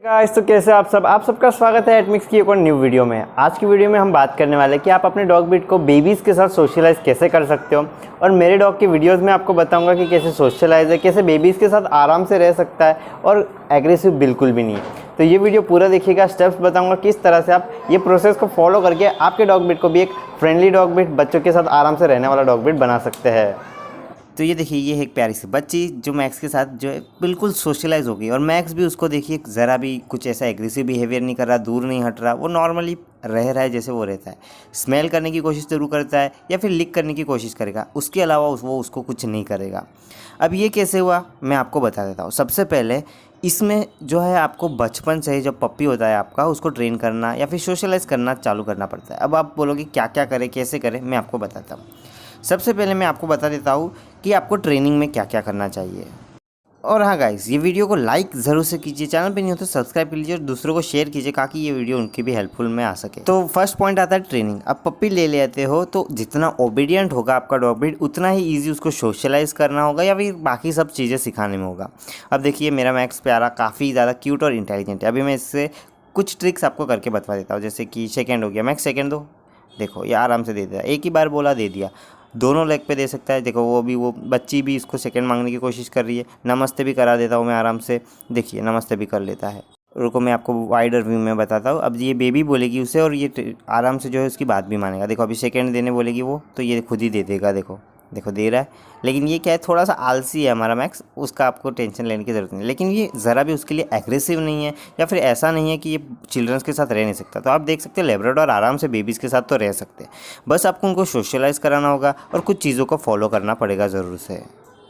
Guys तो कैसे आप सबका स्वागत है एटमिक्स की एक और न्यू वीडियो में। आज की वीडियो में हम बात करने वाले हैं कि आप अपने डॉग ब्रीड को बेबीज़ के साथ सोशलाइज कैसे कर सकते हो। और मेरे डॉग की वीडियोस में आपको बताऊंगा कि कैसे सोशलाइज है, कैसे बेबीज़ के साथ आराम से रह सकता है और एग्रेसिव बिल्कुल भी नहीं है। तो ये वीडियो पूरा देखिएगा, स्टेप्स बताऊँगा किस तरह से आप ये प्रोसेस को फॉलो करके आपके डॉग ब्रीड को भी एक फ्रेंडली डॉग ब्रीड, बच्चों के साथ आराम से रहने वाला डॉग ब्रीड बना सकते हैं। तो ये देखिए, ये है एक प्यारी सी बच्ची जो मैक्स के साथ जो है बिल्कुल सोशलाइज हो गई। और मैक्स भी उसको देखिए ज़रा भी कुछ ऐसा एग्रेसिव बिहेवियर नहीं कर रहा, दूर नहीं हट रहा, वो नॉर्मली रह रहा है जैसे वो रहता है। स्मेल करने की कोशिश ज़रूर करता है या फिर लिक करने की कोशिश करेगा, उसके अलावा वो उसको कुछ नहीं करेगा। अब ये कैसे हुआ मैं आपको बता देता हूँ। सबसे पहले इसमें जो है आपको बचपन से ही जब पप्पी होता है आपका, उसको ट्रेन करना या फिर सोशलाइज करना चालू करना पड़ता है। अब आप बोलोगे क्या क्या करें, कैसे करें, मैं आपको बताता हूँ। सबसे पहले मैं आपको बता देता हूँ कि आपको ट्रेनिंग में क्या क्या करना चाहिए। और हाँ गाइस, ये वीडियो को लाइक ज़रूर से कीजिए, चैनल पे नहीं हो तो सब्सक्राइब कर लीजिए और दूसरों को शेयर कीजिए ताकि ये वीडियो उनकी भी हेल्पफुल में आ सके। तो फर्स्ट पॉइंट आता है ट्रेनिंग। अब पप्पी ले लेते हो तो जितना ओबीडियंट होगा आपका डॉग ब्रीड, उतना ही ईजी उसको सोशलाइज करना होगा या फिर बाकी सब चीज़ें सिखाने में होगा। अब देखिए, मेरा मैक्स प्यारा काफ़ी ज़्यादा क्यूट और इंटेलिजेंट है। अभी मैं इससे कुछ ट्रिक्स आपको करके बता देता हूँ। जैसे कि सेकेंड हो गया, मैक्स सेकेंड दो, देखो ये आराम से दे दिया, एक ही बार बोला दे दिया, दोनों लेग पे दे सकता है। देखो वो बच्ची भी इसको सेकंड मांगने की कोशिश कर रही है। नमस्ते भी करा देता हूँ मैं आराम से, देखिए नमस्ते भी कर लेता है। रुको मैं आपको वाइडर व्यू में बताता हूँ। अब ये बेबी बोलेगी उसे और ये आराम से जो है उसकी बात भी मानेगा। देखो अभी सेकंड देने बोलेगी वो, तो ये खुद ही दे देगा। देखो देखो दे रहा है। लेकिन ये क्या है, थोड़ा सा आलसी है हमारा मैक्स, उसका आपको टेंशन लेने की ज़रूरत नहीं। लेकिन ये ज़रा भी उसके लिए एग्रेसिव नहीं है या फिर ऐसा नहीं है कि ये चिल्ड्रंस के साथ रह नहीं सकता। तो आप देख सकते हैं लेब्राडोर आराम से बेबीज़ के साथ तो रह सकते हैं, बस आपको उनको सोशलाइज कराना होगा और कुछ चीज़ों को फॉलो करना पड़ेगा ज़रूर से।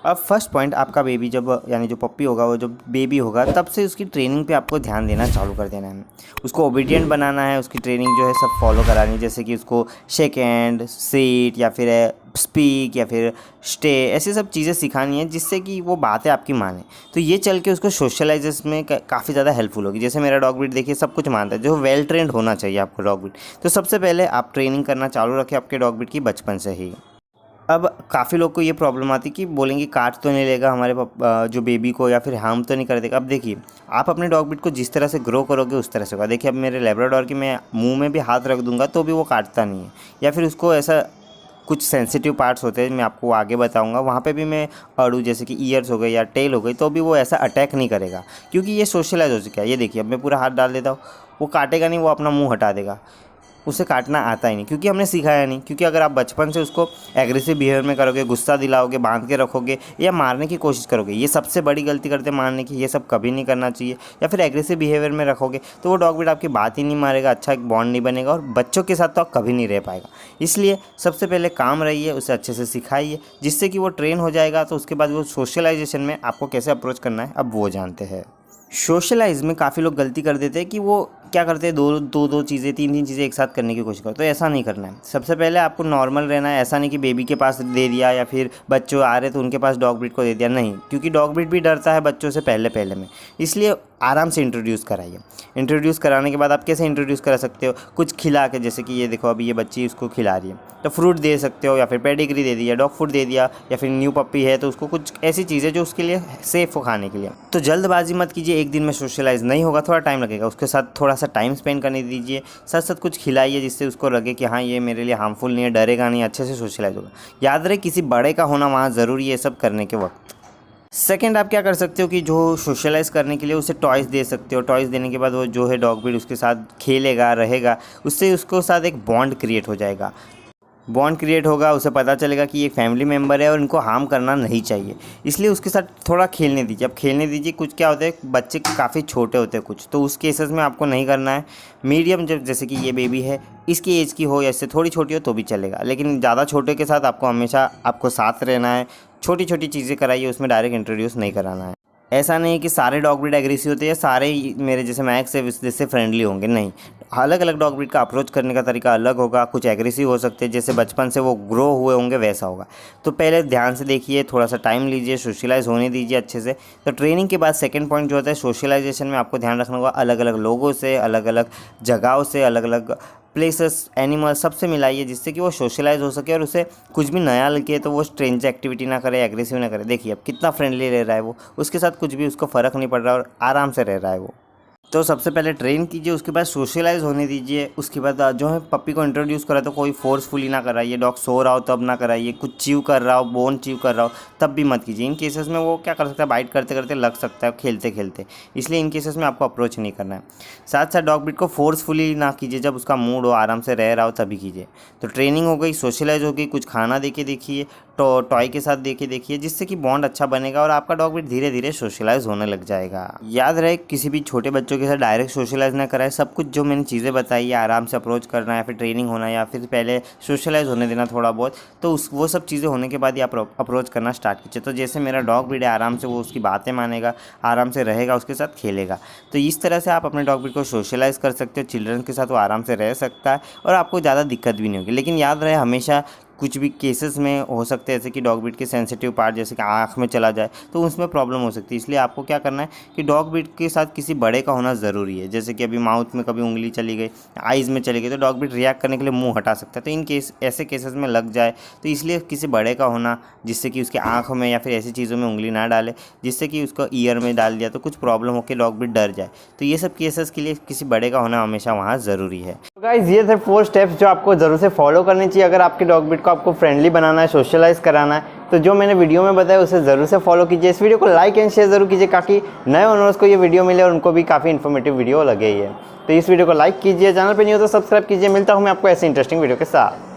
अब फर्स्ट पॉइंट, आपका बेबी जब यानी जो पप्पी होगा, वो जो बेबी होगा, तब से उसकी ट्रेनिंग पे आपको ध्यान देना चालू कर देना है। उसको ओबीडियंट बनाना है, उसकी ट्रेनिंग जो है सब फॉलो करानी है। जैसे कि उसको शेक हैंड, सीट या फिर स्पीक या फिर स्टे, ऐसी सब चीज़ें सिखानी है जिससे कि वो बातें आपकी माने। तो ये चल के उसको सोशलाइजेस में काफ़ी ज़्यादा हेल्पफुल होगी। जैसे मेरा डॉग ब्रीड देखिए सब कुछ मानता है, जो वेल ट्रेंड होना चाहिए आपको डॉग ब्रीड। तो सबसे पहले आप ट्रेनिंग करना चालू रखें आपके डॉग ब्रीड की बचपन से ही। अब काफ़ी लोग को ये प्रॉब्लम आती है कि बोलेंगे काट तो नहीं लेगा हमारे जो बेबी को, या फिर हार्म तो नहीं कर देगा। अब देखिए, आप अपने डॉग ब्रीड को जिस तरह से ग्रो करोगे उस तरह से होगा। देखिए अब मेरे लैब्राडोर की मैं मुंह में भी हाथ रख दूंगा तो भी वो काटता नहीं है, या फिर उसको ऐसा कुछ सेंसिटिव पार्ट्स होते हैं, मैं आपको आगे बताऊंगा, वहाँ पे भी मैं अड़ू, जैसे कि ईयर्स हो गए या टेल हो गई, तो भी वो ऐसा अटैक नहीं करेगा क्योंकि ये सोशलाइज हो चुका है। ये देखिए अब मैं पूरा हाथ डाल देता हूँ, वो काटेगा नहीं, वो अपना मुँह हटा देगा। उसे काटना आता ही नहीं क्योंकि हमने सिखाया नहीं। क्योंकि अगर आप बचपन से उसको एग्रेसिव बिहेवियर में करोगे, गुस्सा दिलाओगे, बांध के रखोगे या मारने की कोशिश करोगे, ये सबसे बड़ी गलती करते मारने की, ये सब कभी नहीं करना चाहिए। या फिर एग्रेसिव बिहेवियर में रखोगे तो वो डॉग ब्रीड आपकी बात ही नहीं मारेगा, अच्छा एक बॉन्ड नहीं बनेगा और बच्चों के साथ तो आप कभी नहीं रह पाएगा। इसलिए सबसे पहले काम रहिए, उसे अच्छे से सिखाइए जिससे कि वो ट्रेन हो जाएगा। तो उसके बाद वो सोशलाइजेशन में आपको कैसे अप्रोच करना है अब वो जानते हैं। सोशलाइज में काफ़ी लोग गलती कर देते हैं कि वो क्या करते हैं, दो चीज़ें, तीन चीज़ें एक साथ करने की कोशिश करते। तो ऐसा नहीं करना है। सबसे पहले आपको नॉर्मल रहना है। ऐसा नहीं कि बेबी के पास दे दिया या फिर बच्चों आ रहे तो उनके पास डॉग ब्रीड को दे दिया, नहीं, क्योंकि डॉग ब्रीड भी डरता है बच्चों से पहले पहले में। इसलिए आराम से इंट्रोड्यूस कराइए। इंट्रोड्यूस कराने के बाद आप कैसे इंट्रोड्यूस करा सकते हो, कुछ खिला के, जैसे कि ये देखो अभी ये बच्ची उसको खिला रही है तो फ्रूट दे सकते हो, या फिर पेडिग्री दे दिया, डॉग फूड दे दिया, या फिर न्यू पप्पी है तो उसको कुछ ऐसी चीज़ें जो उसके लिए सेफ़ हो खाने के लिए। तो जल्दबाजी मत कीजिए, एक दिन में सोशलाइज नहीं होगा, थोड़ा टाइम लगेगा। उसके साथ थोड़ा सा टाइम स्पेंड करने दीजिए, साथ साथ कुछ खिलाइए जिससे उसको लगे कि हाँ ये मेरे लिए हार्मफुल नहीं है, डरेगा नहीं, अच्छे से सोशलाइज होगा। याद रहे किसी बड़े का होना वहाँ ज़रूरी है सब करने के वक्त। सेकंड, आप क्या कर सकते हो कि जो सोशलाइज करने के लिए उसे टॉयज़ दे सकते हो। टॉयज़ देने के बाद वो जो है डॉग ब्रीड उसके साथ खेलेगा, रहेगा, उससे उसको साथ एक बॉन्ड क्रिएट हो जाएगा। बॉन्ड क्रिएट होगा, उसे पता चलेगा कि ये फैमिली मेम्बर है और इनको हार्म करना नहीं चाहिए, इसलिए उसके साथ थोड़ा खेलने दीजिए। अब खेलने दीजिए, कुछ क्या होता है बच्चे काफ़ी छोटे होते हैं कुछ, तो उस केसेस में आपको नहीं करना है। मीडियम, जब जैसे कि ये बेबी है इसकी एज की हो या इससे थोड़ी छोटी हो तो भी चलेगा, लेकिन ज़्यादा छोटे के साथ आपको हमेशा आपको साथ रहना है। छोटी छोटी चीज़ें कराइए, उसमें डायरेक्ट इंट्रोड्यूस नहीं कराना है। ऐसा नहीं है कि सारे डॉग ब्रीड एग्रेसिव होते हैं, सारे ही मेरे जैसे मैक्स है जैसे फ्रेंडली होंगे, नहीं। अलग अलग डॉग ब्रीड का अप्रोच करने का तरीका अलग होगा। कुछ एग्रेसिव हो सकते हैं, जैसे बचपन से वो ग्रो हुए होंगे वैसा होगा। तो पहले ध्यान से देखिए, थोड़ा सा टाइम लीजिए, सोशलाइज होने दीजिए अच्छे से। तो ट्रेनिंग के बाद सेकंड पॉइंट जो होता है सोशलाइजेशन में, आपको ध्यान रखना होगा अलग अलग लोगों से, अलग अलग जगहों से, अलग अलग प्लेसेस, एनिमल, सबसे मिलाइए जिससे कि वो सोशलाइज हो सके और उसे कुछ भी नया लगे तो वो स्ट्रेंज एक्टिविटी ना करे, एग्रेसिव ना करे। देखिए अब कितना फ्रेंडली रह रहा है वो, उसके साथ कुछ भी उसको फ़र्क नहीं पड़ रहा और आराम से रह रहा है वो। तो सबसे पहले ट्रेन कीजिए, उसके बाद सोशलाइज होने दीजिए। उसके बाद जो है पप्पी को इंट्रोड्यूस करा तो कोई फोर्सफुली ना कराइए। डॉग सो रहा हो तब ना कराइए, कुछ च्यू कर रहा हो, बोन च्यू कर रहा हो तब भी मत कीजिए। इन केसेस में वो क्या कर सकता है, बाइट करते करते लग सकता है खेलते खेलते, इसलिए इन केसेस में आपको अप्रोच नहीं करना है। साथ साथ डॉग बीट को फोर्सफुली ना कीजिए, जब उसका मूड हो, आराम से रह रहा हो तभी कीजिए। तो ट्रेनिंग हो गई, सोशलाइज हो गई, कुछ खाना दे के देखिए, तो टॉय के साथ देखिए, जिससे कि बॉन्ड अच्छा बनेगा और आपका डॉग भी धीरे धीरे सोशलाइज होने लग जाएगा। याद रहे, किसी भी छोटे बच्चों के साथ डायरेक्ट सोशलाइज ना कराए। सब कुछ जो मैंने चीज़ें बताई है, आराम से अप्रोच करना या फिर ट्रेनिंग होना या फिर पहले सोशलाइज होने देना थोड़ा बहुत, तो वो सब चीज़ें होने के बाद ही आप अप्रोच करना स्टार्ट कीजिए। तो जैसे मेरा डॉग ब्रीड है, आराम से वो उसकी बातें मानेगा, आराम से रहेगा, उसके साथ खेलेगा। तो इस तरह से आप अपने डॉग ब्रीड को सोशलाइज कर सकते हो। चिल्ड्रन के साथ वो आराम से रह सकता है और आपको ज़्यादा दिक्कत भी नहीं होगी। लेकिन याद रहे, हमेशा कुछ भी केसेस में हो सकते हैं जैसे कि डॉग ब्रीड के सेंसिटिव पार्ट जैसे कि आँख में चला जाए तो उसमें प्रॉब्लम हो सकती है। इसलिए आपको क्या करना है कि डॉग ब्रीड के साथ किसी बड़े का होना ज़रूरी है। जैसे कि अभी माउथ में कभी उंगली चली गई, आइज़ में चली गई, तो डॉग ब्रीड रिएक्ट करने के लिए मुंह हटा सकता है। तो इन केस ऐसे केसेस में लग जाए तो इसलिए किसी बड़े का होना, जिससे कि उसके आँखों में या फिर ऐसी चीज़ों में उंगली ना डाले जिससे कि उसको ईयर में डाल दिया तो कुछ प्रॉब्लम हो के डॉग ब्रीड डर जाए। तो ये सब केसेस के लिए किसी बड़े का होना हमेशा वहाँ ज़रूरी है। गाइस, ये थे 4 स्टेप्स जो आपको ज़रूर से फॉलो करने चाहिए अगर आपके डॉग ब्रीड को आपको फ्रेंडली बनाना है, सोशलाइज कराना है। तो जो मैंने वीडियो में बताया उसे ज़रूर से फॉलो कीजिए। इस वीडियो को लाइक एंड शेयर ज़रूर कीजिए ताकि नए ओनर्स को ये वीडियो मिले और उनको भी काफ़ी इन्फॉर्मेटिव वीडियो लगे। ही है तो इस वीडियो को लाइक कीजिए, चैनल पर नहीं हो तो सब्सक्राइब कीजिए। मिलता हूँ मैं आपको ऐसे इंटरेस्टिंग वीडियो के साथ।